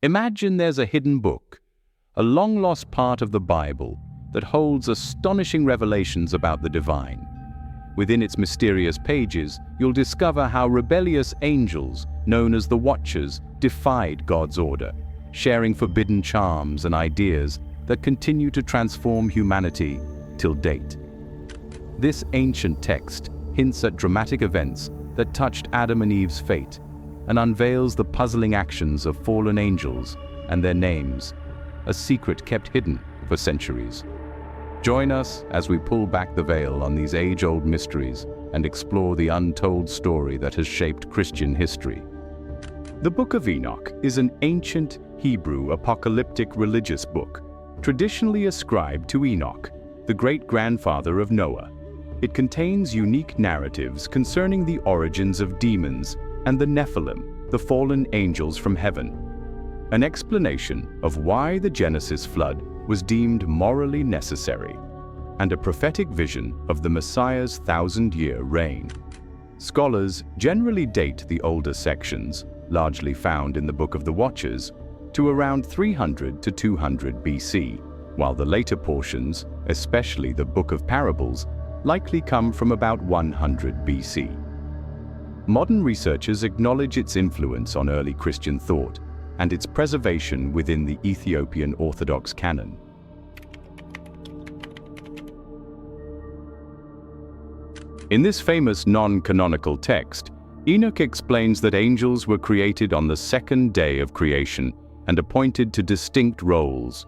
Imagine there's a hidden book, a long-lost part of the Bible that holds astonishing revelations about the divine. Within its mysterious pages, you'll discover how rebellious angels, known as the Watchers, defied God's order, sharing forbidden charms and ideas that continue to transform humanity till date. This ancient text hints at dramatic events that touched Adam and Eve's fate and unveils the puzzling actions of fallen angels and their names, a secret kept hidden for centuries. Join us as we pull back the veil on these age-old mysteries and explore the untold story that has shaped Christian history. The Book of Enoch is an ancient Hebrew apocalyptic religious book, traditionally ascribed to Enoch, the great-grandfather of Noah. It contains unique narratives concerning the origins of demons and the Nephilim, the fallen angels from heaven. An explanation of why the Genesis flood was deemed morally necessary, and a prophetic vision of the Messiah's 1,000-year reign. Scholars generally date the older sections, largely found in the Book of the Watchers, to around 300 to 200 BC, while the later portions, especially the Book of Parables, likely come from about 100 BC. Modern researchers acknowledge its influence on early Christian thought and its preservation within the Ethiopian Orthodox canon. In this famous non-canonical text, Enoch explains that angels were created on the second day of creation and appointed to distinct roles.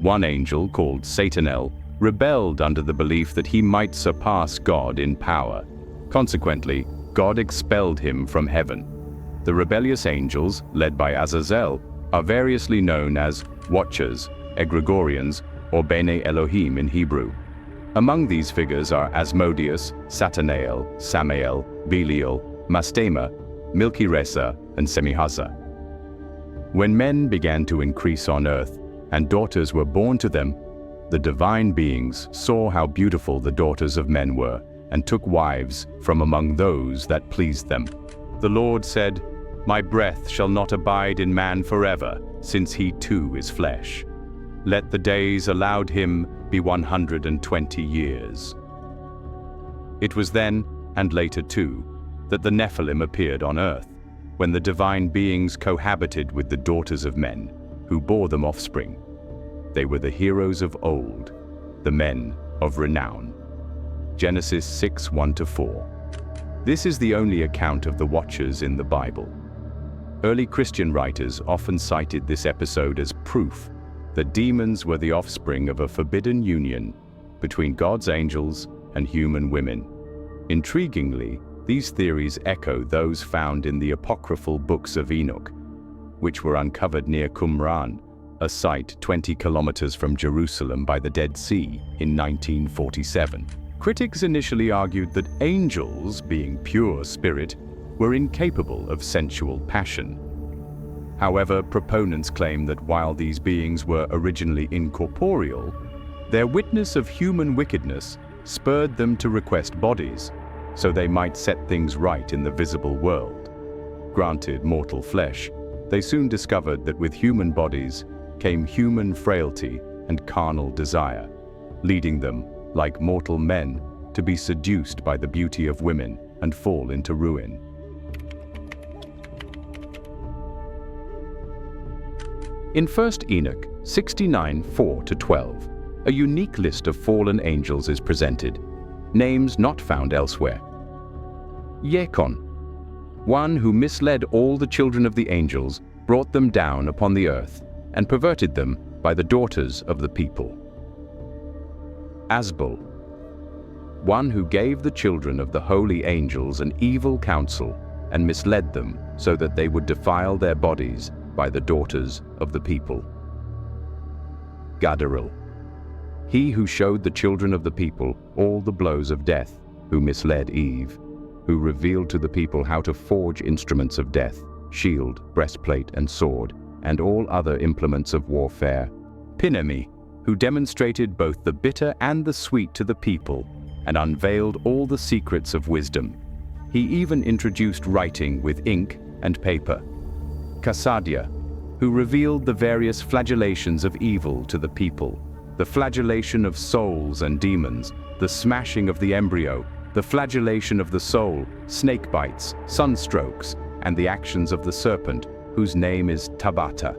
One angel, called Satanel, rebelled under the belief that he might surpass God in power. Consequently, God expelled him from heaven. The rebellious angels, led by Azazel, are variously known as Watchers, Grigorians, or Bene Elohim in Hebrew. Among these figures are Asmodeus, Satanael, Samael, Belial, Mastema, Milki Resa, and Semihaza. When men began to increase on earth, and daughters were born to them, the divine beings saw how beautiful the daughters of men were, and took wives from among those that pleased them. The Lord said, "My breath shall not abide in man forever, since he too is flesh. Let the days allowed him be 120 years." It was then, and later too, that the Nephilim appeared on earth, when the divine beings cohabited with the daughters of men, who bore them offspring. They were the heroes of old, the men of renown. Genesis 6:1-4. This is the only account of the Watchers in the Bible. Early Christian writers often cited this episode as proof that demons were the offspring of a forbidden union between God's angels and human women. Intriguingly, these theories echo those found in the apocryphal books of Enoch, which were uncovered near Qumran, a site 20 kilometers from Jerusalem by the Dead Sea, in 1947. Critics initially argued that angels, being pure spirit, were incapable of sensual passion. However, proponents claim that while these beings were originally incorporeal, their witness of human wickedness spurred them to request bodies, so they might set things right in the visible world. Granted mortal flesh, they soon discovered that with human bodies came human frailty and carnal desire, leading them, like mortal men, to be seduced by the beauty of women and fall into ruin. In 1 Enoch 69:4-12, a unique list of fallen angels is presented, names not found elsewhere. Yekon, one who misled all the children of the angels, brought them down upon the earth, and perverted them by the daughters of the people. Asbel, one who gave the children of the holy angels an evil counsel and misled them so that they would defile their bodies by the daughters of the people. Gadaril, he who showed the children of the people all the blows of death, who misled Eve, who revealed to the people how to forge instruments of death, shield, breastplate, and sword, and all other implements of warfare. Pinemi, who demonstrated both the bitter and the sweet to the people, and unveiled all the secrets of wisdom. He even introduced writing with ink and paper. Kassadia, who revealed the various flagellations of evil to the people, the flagellation of souls and demons, the smashing of the embryo, the flagellation of the soul, snake bites, sunstrokes, and the actions of the serpent, whose name is Tabata.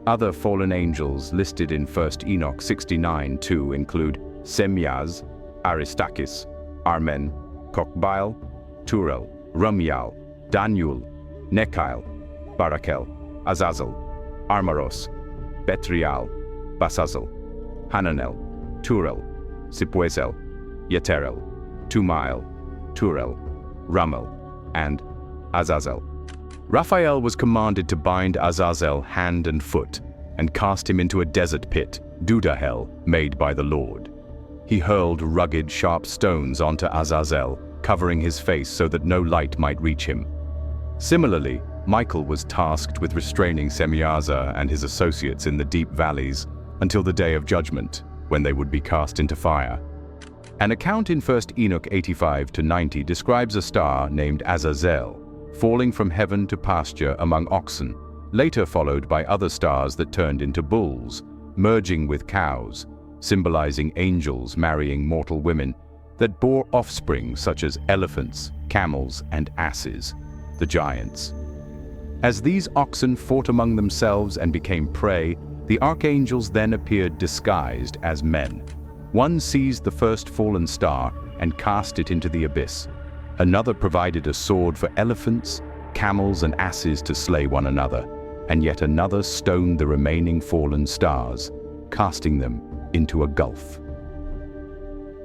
Other fallen angels listed in 1 Enoch 69:2 include Semyaz, Aristakis, Armen, Kokbaal, Turel, Rumyal, Daniel, Nekail, Barakel, Azazel, Armaros, Betrial, Basazel, Hananel, Turel, Sipuezel, Yeterel, Tumael, Turel, Ramel, and Azazel. Raphael was commanded to bind Azazel hand and foot and cast him into a desert pit, Dudahel, made by the Lord. He hurled rugged, sharp stones onto Azazel, covering his face so that no light might reach him. Similarly, Michael was tasked with restraining Semyaza and his associates in the deep valleys until the day of judgment, when they would be cast into fire. An account in 1 Enoch 85-90 describes a star named Azazel, falling from heaven to pasture among oxen, later followed by other stars that turned into bulls, merging with cows, symbolizing angels marrying mortal women, that bore offspring such as elephants, camels, and asses, the giants. As these oxen fought among themselves and became prey, the archangels then appeared disguised as men. One seized the first fallen star and cast it into the abyss. Another provided a sword for elephants, camels, and asses to slay one another, and yet another stoned the remaining fallen stars, casting them into a gulf.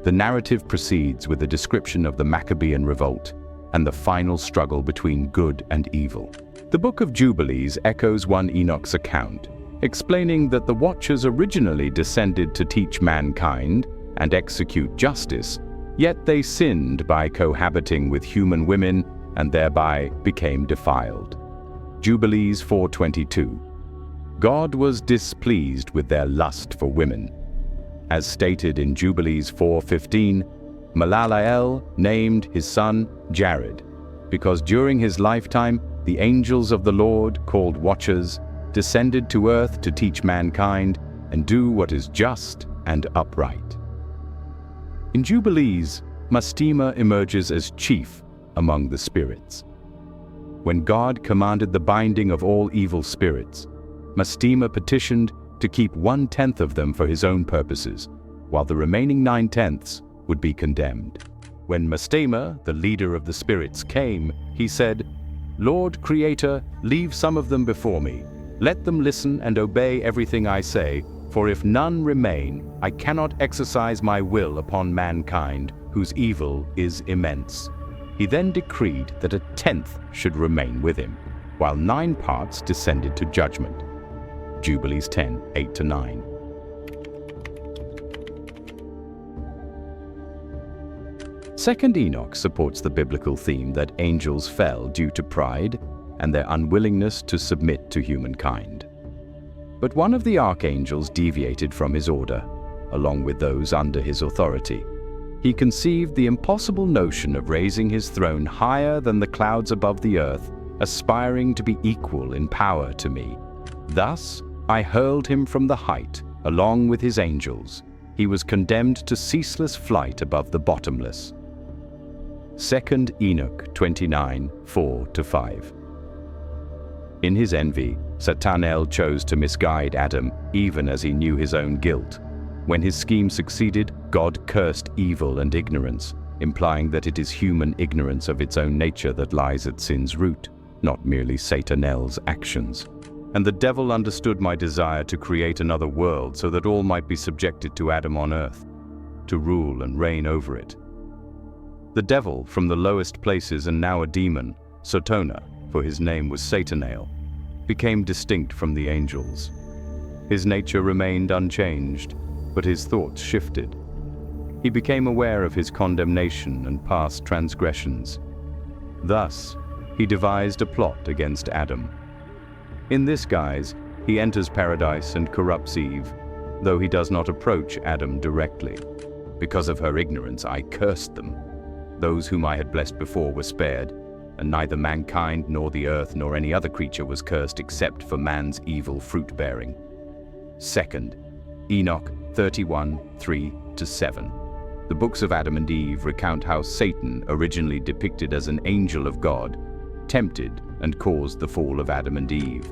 The narrative proceeds with a description of the Maccabean revolt and the final struggle between good and evil. The Book of Jubilees echoes 1 Enoch's account, explaining that the Watchers originally descended to teach mankind and execute justice, yet they sinned by cohabiting with human women and thereby became defiled. Jubilees 4:22. God was displeased with their lust for women. As stated in Jubilees 4:15, Malalael named his son Jared, because during his lifetime the angels of the Lord, called Watchers, descended to earth to teach mankind and do what is just and upright. In Jubilees, Mastema emerges as chief among the spirits. When God commanded the binding of all evil spirits, Mastema petitioned to keep 1/10 of them for his own purposes, while the remaining 9/10 would be condemned. When Mastema, the leader of the spirits, came, he said, "Lord Creator, leave some of them before me. Let them listen and obey everything I say, for if none remain, I cannot exercise my will upon mankind, whose evil is immense." He then decreed that 1/10 should remain with him, while 9 parts descended to judgment. Jubilees 10:8-9. Second Enoch supports the biblical theme that angels fell due to pride and their unwillingness to submit to humankind. But one of the archangels deviated from his order, along with those under his authority. He conceived the impossible notion of raising his throne higher than the clouds above the earth, aspiring to be equal in power to me. Thus, I hurled him from the height, along with his angels. He was condemned to ceaseless flight above the bottomless. 2 Enoch 29:4-5. In his envy, Satanael chose to misguide Adam, even as he knew his own guilt. When his scheme succeeded, God cursed evil and ignorance, implying that it is human ignorance of its own nature that lies at sin's root, not merely Satanael's actions. And the devil understood my desire to create another world so that all might be subjected to Adam on earth, to rule and reign over it. The devil, from the lowest places and now a demon, Sotona, for his name was Satanael, became distinct from the angels. His nature remained unchanged, but his thoughts shifted. He became aware of his condemnation and past transgressions. Thus, he devised a plot against Adam. In this guise, he enters paradise and corrupts Eve, though he does not approach Adam directly. Because of her ignorance, I cursed them. Those whom I had blessed before were spared, and neither mankind nor the earth nor any other creature was cursed except for man's evil fruit-bearing. Second, Enoch 31, 3-7. The books of Adam and Eve recount how Satan, originally depicted as an angel of God, tempted and caused the fall of Adam and Eve.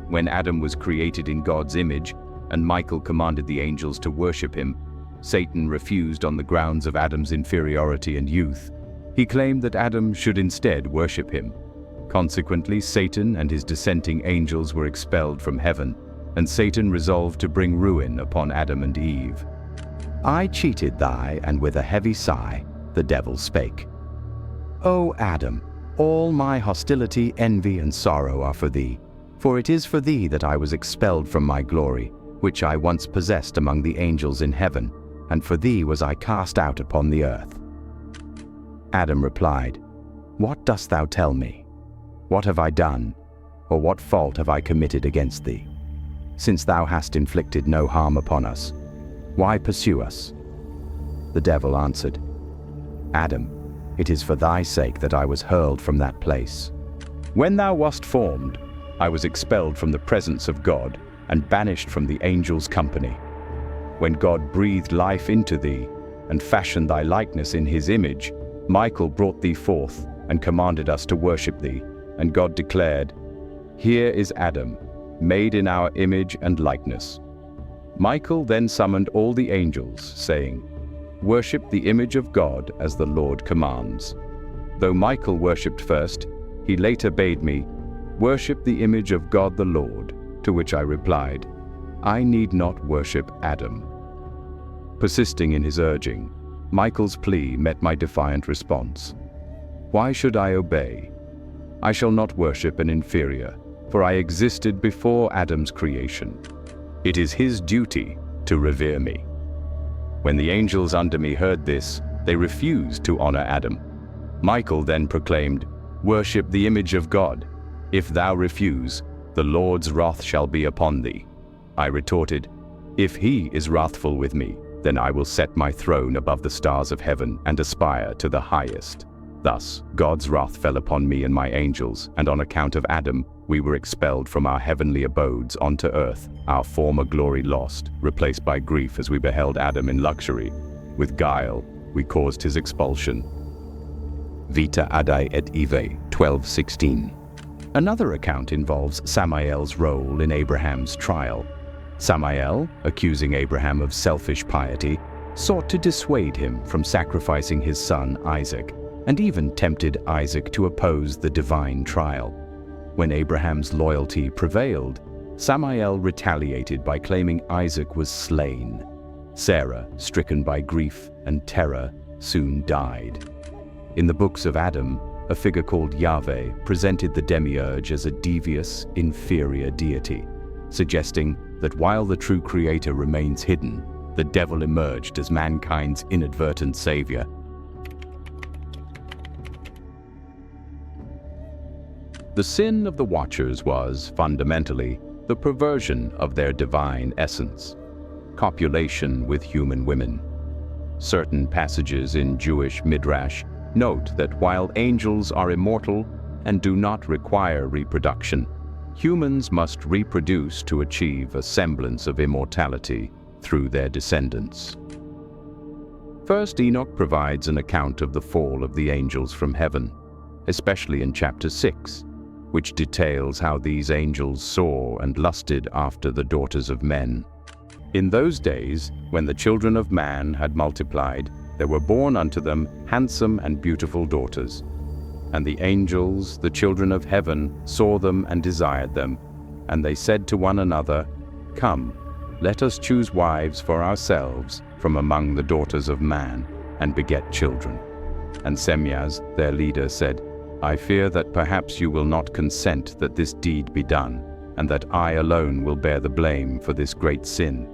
When Adam was created in God's image, and Michael commanded the angels to worship him, Satan refused on the grounds of Adam's inferiority and youth. He claimed that Adam should instead worship him. Consequently, Satan and his dissenting angels were expelled from heaven, and Satan resolved to bring ruin upon Adam and Eve. I cheated thee, and with a heavy sigh, the devil spake. O Adam, all my hostility, envy, and sorrow are for thee, for it is for thee that I was expelled from my glory, which I once possessed among the angels in heaven, and for thee was I cast out upon the earth. Adam replied, What dost thou tell me? What have I done, or what fault have I committed against thee? Since thou hast inflicted no harm upon us, why pursue us? The devil answered, Adam, it is for thy sake that I was hurled from that place. When thou wast formed, I was expelled from the presence of God and banished from the angels' company. When God breathed life into thee and fashioned thy likeness in his image, Michael brought thee forth and commanded us to worship thee, and God declared, Here is Adam, made in our image and likeness. Michael then summoned all the angels, saying, Worship the image of God as the Lord commands. Though Michael worshipped first, he later bade me, Worship the image of God the Lord, to which I replied, I need not worship Adam. Persisting in his urging, Michael's plea met my defiant response. Why should I obey? I shall not worship an inferior, for I existed before Adam's creation. It is his duty to revere me. When the angels under me heard this, they refused to honor Adam. Michael then proclaimed, Worship the image of God. If thou refuse, the Lord's wrath shall be upon thee. I retorted, If he is wrathful with me, then I will set my throne above the stars of heaven and aspire to the highest. Thus, God's wrath fell upon me and my angels, and on account of Adam, we were expelled from our heavenly abodes onto earth, our former glory lost, replaced by grief as we beheld Adam in luxury. With guile, we caused his expulsion. Vita Adai et Eve 12:16. Another account involves Samael's role in Abraham's trial. Samael, accusing Abraham of selfish piety, sought to dissuade him from sacrificing his son Isaac, and even tempted Isaac to oppose the divine trial. When Abraham's loyalty prevailed, Samael retaliated by claiming Isaac was slain. Sarah, stricken by grief and terror, soon died. In the books of Adam, a figure called Yahweh presented the demiurge as a devious, inferior deity, suggesting that while the true creator remains hidden, the devil emerged as mankind's inadvertent savior. The sin of the Watchers was, fundamentally, the perversion of their divine essence, copulation with human women. Certain passages in Jewish Midrash note that while angels are immortal and do not require reproduction, humans must reproduce to achieve a semblance of immortality through their descendants. First, Enoch provides an account of the fall of the angels from heaven, especially in chapter 6, which details how these angels saw and lusted after the daughters of men. In those days, when the children of man had multiplied, there were born unto them handsome and beautiful daughters. And the angels, the children of heaven, saw them and desired them. And they said to one another, Come, let us choose wives for ourselves from among the daughters of man, and beget children. And Semyaz, their leader, said, I fear that perhaps you will not consent that this deed be done, and that I alone will bear the blame for this great sin.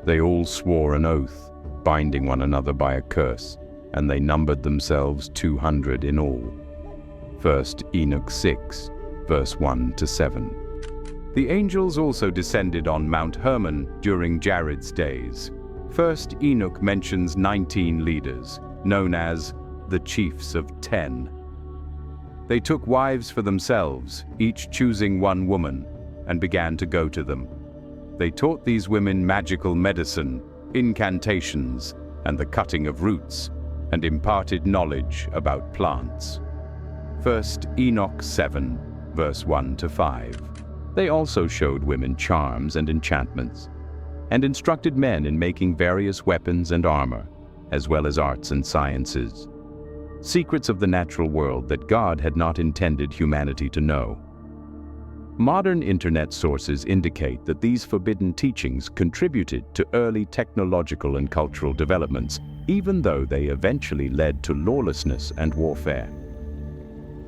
They all swore an oath, binding one another by a curse, and they numbered themselves 200 in all. First Enoch 6, verse 1-7. The angels also descended on Mount Hermon during Jared's days. First Enoch mentions 19 leaders, known as the Chiefs of 10. They took wives for themselves, each choosing one woman, and began to go to them. They taught these women magical medicine, incantations, and the cutting of roots, and imparted knowledge about plants. 1 Enoch 7, verse 1 to 5. They also showed women charms and enchantments, and instructed men in making various weapons and armor, as well as arts and sciences, secrets of the natural world that God had not intended humanity to know. Modern internet sources indicate that these forbidden teachings contributed to early technological and cultural developments, even though they eventually led to lawlessness and warfare.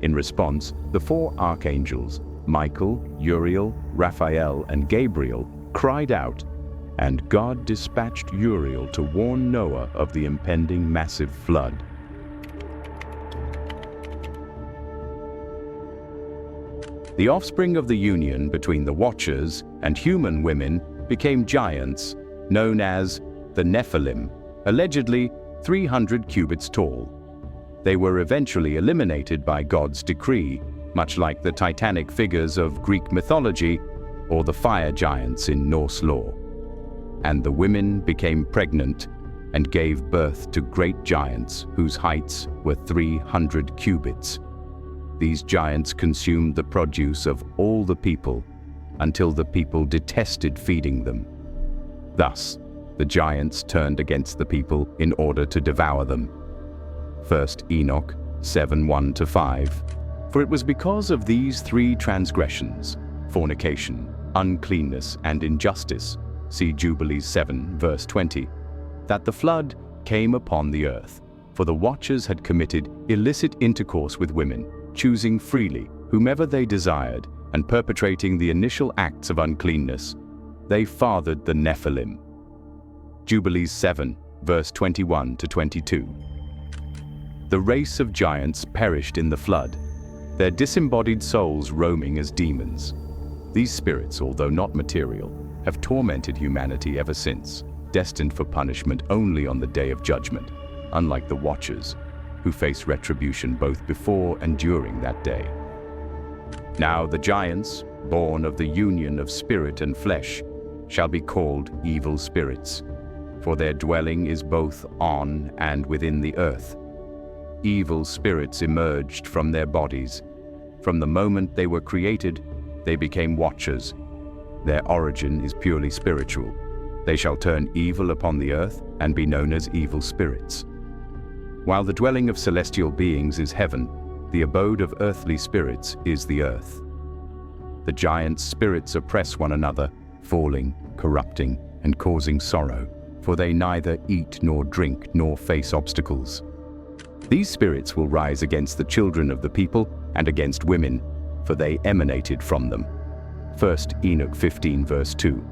In response, the four archangels, Michael, Uriel, Raphael, and Gabriel, cried out, and God dispatched Uriel to warn Noah of the impending massive flood. The offspring of the union between the Watchers and human women became giants, known as the Nephilim, allegedly 300 cubits tall. They were eventually eliminated by God's decree, much like the titanic figures of Greek mythology or the fire giants in Norse lore. And the women became pregnant and gave birth to great giants whose heights were 300 cubits. These giants consumed the produce of all the people until the people detested feeding them. Thus, the giants turned against the people in order to devour them. 1 Enoch 7:1 to 5. For it was because of these three transgressions, fornication, uncleanness, and injustice, see Jubilees 7, verse 20, that the flood came upon the earth. For the Watchers had committed illicit intercourse with women, choosing freely whomever they desired, and perpetrating the initial acts of uncleanness. They fathered the Nephilim. Jubilees 7, verse 21 to 22. The race of giants perished in the flood, their disembodied souls roaming as demons. These spirits, although not material, have tormented humanity ever since, destined for punishment only on the day of judgment, unlike the Watchers, who face retribution both before and during that day. Now the giants, born of the union of spirit and flesh, shall be called evil spirits, for their dwelling is both on and within the earth. Evil spirits emerged from their bodies. From the moment they were created, they became Watchers. Their origin is purely spiritual. They shall turn evil upon the earth and be known as evil spirits. While the dwelling of celestial beings is heaven, the abode of earthly spirits is the earth. The giant spirits oppress one another, falling, corrupting, and causing sorrow, for they neither eat nor drink nor face obstacles. These spirits will rise against the children of the people and against women, for they emanated from them. 1 Enoch 15, verse 2.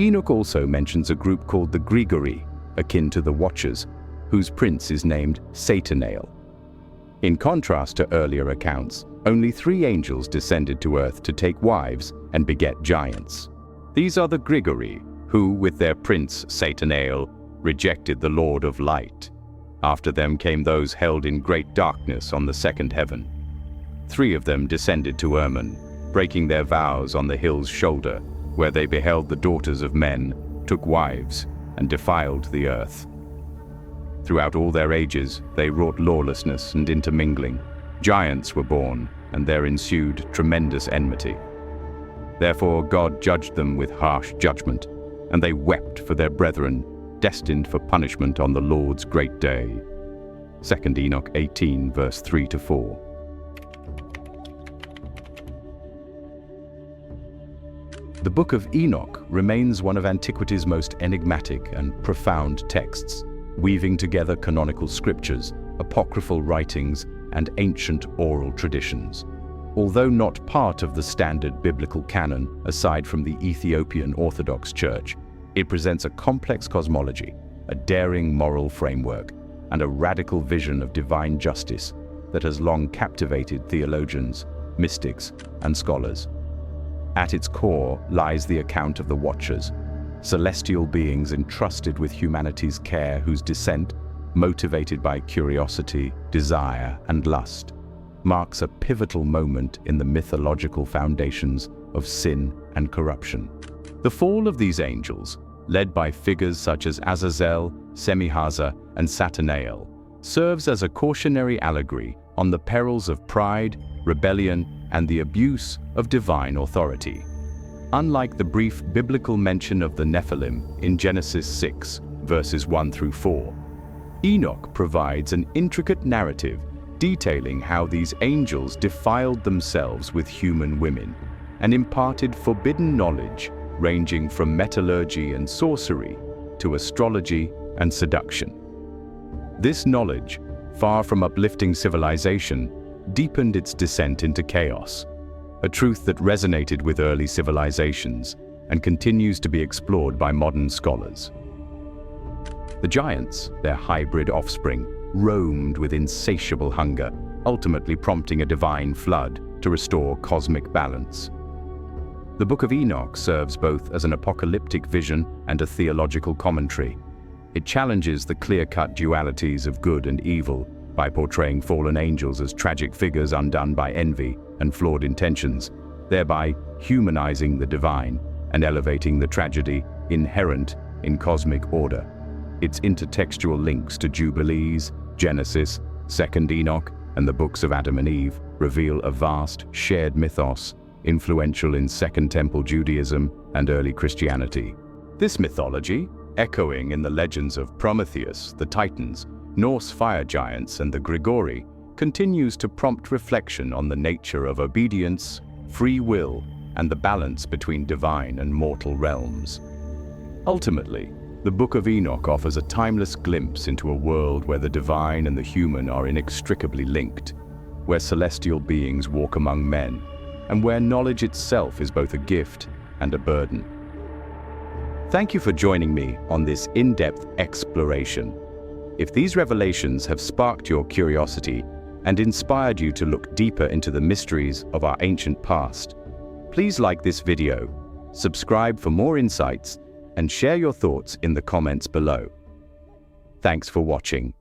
Enoch also mentions a group called the Grigori, akin to the Watchers, whose prince is named Satanael. In contrast to earlier accounts, only 3 angels descended to earth to take wives and beget giants. These are the Grigori, who, with their prince Satanael, rejected the Lord of Light. After them came those held in great darkness on the second heaven. 3 of them descended to Hermon, breaking their vows on the hill's shoulder, where they beheld the daughters of men, took wives, and defiled the earth. Throughout all their ages, they wrought lawlessness and intermingling. Giants were born, and there ensued tremendous enmity. Therefore God judged them with harsh judgment, and they wept for their brethren, destined for punishment on the Lord's great day. 2 Enoch 18, verse 3 to 4. The Book of Enoch remains one of antiquity's most enigmatic and profound texts, weaving together canonical scriptures, apocryphal writings, and ancient oral traditions. Although not part of the standard biblical canon, aside from the Ethiopian Orthodox Church, it presents a complex cosmology, a daring moral framework, and a radical vision of divine justice that has long captivated theologians, mystics, and scholars. At its core lies the account of the Watchers, celestial beings entrusted with humanity's care whose descent, motivated by curiosity, desire, and lust, marks a pivotal moment in the mythological foundations of sin and corruption. The fall of these angels, led by figures such as Azazel, Semihaza, and Satanael, serves as a cautionary allegory on the perils of pride, rebellion, and the abuse of divine authority. Unlike the brief biblical mention of the Nephilim in Genesis 6, verses 1 through 4, Enoch provides an intricate narrative detailing how these angels defiled themselves with human women and imparted forbidden knowledge ranging from metallurgy and sorcery to astrology and seduction. This knowledge, far from uplifting civilization, deepened its descent into chaos, a truth that resonated with early civilizations and continues to be explored by modern scholars. The giants, their hybrid offspring, roamed with insatiable hunger, ultimately prompting a divine flood to restore cosmic balance. The Book of Enoch serves both as an apocalyptic vision and a theological commentary. It challenges the clear-cut dualities of good and evil by portraying fallen angels as tragic figures undone by envy and flawed intentions, thereby humanizing the divine and elevating the tragedy inherent in cosmic order. Its intertextual links to Jubilees, Genesis, 2nd Enoch, and the books of Adam and Eve reveal a vast, shared mythos influential in Second Temple Judaism and early Christianity. This mythology, echoing in the legends of Prometheus, the Titans, Norse fire giants, and the Grigori, continues to prompt reflection on the nature of obedience, free will, and the balance between divine and mortal realms. Ultimately, the Book of Enoch offers a timeless glimpse into a world where the divine and the human are inextricably linked, where celestial beings walk among men, and where knowledge itself is both a gift and a burden. Thank you for joining me on this in-depth exploration. If these revelations have sparked your curiosity and inspired you to look deeper into the mysteries of our ancient past, please like this video, subscribe for more insights, and share your thoughts in the comments below. Thanks for watching.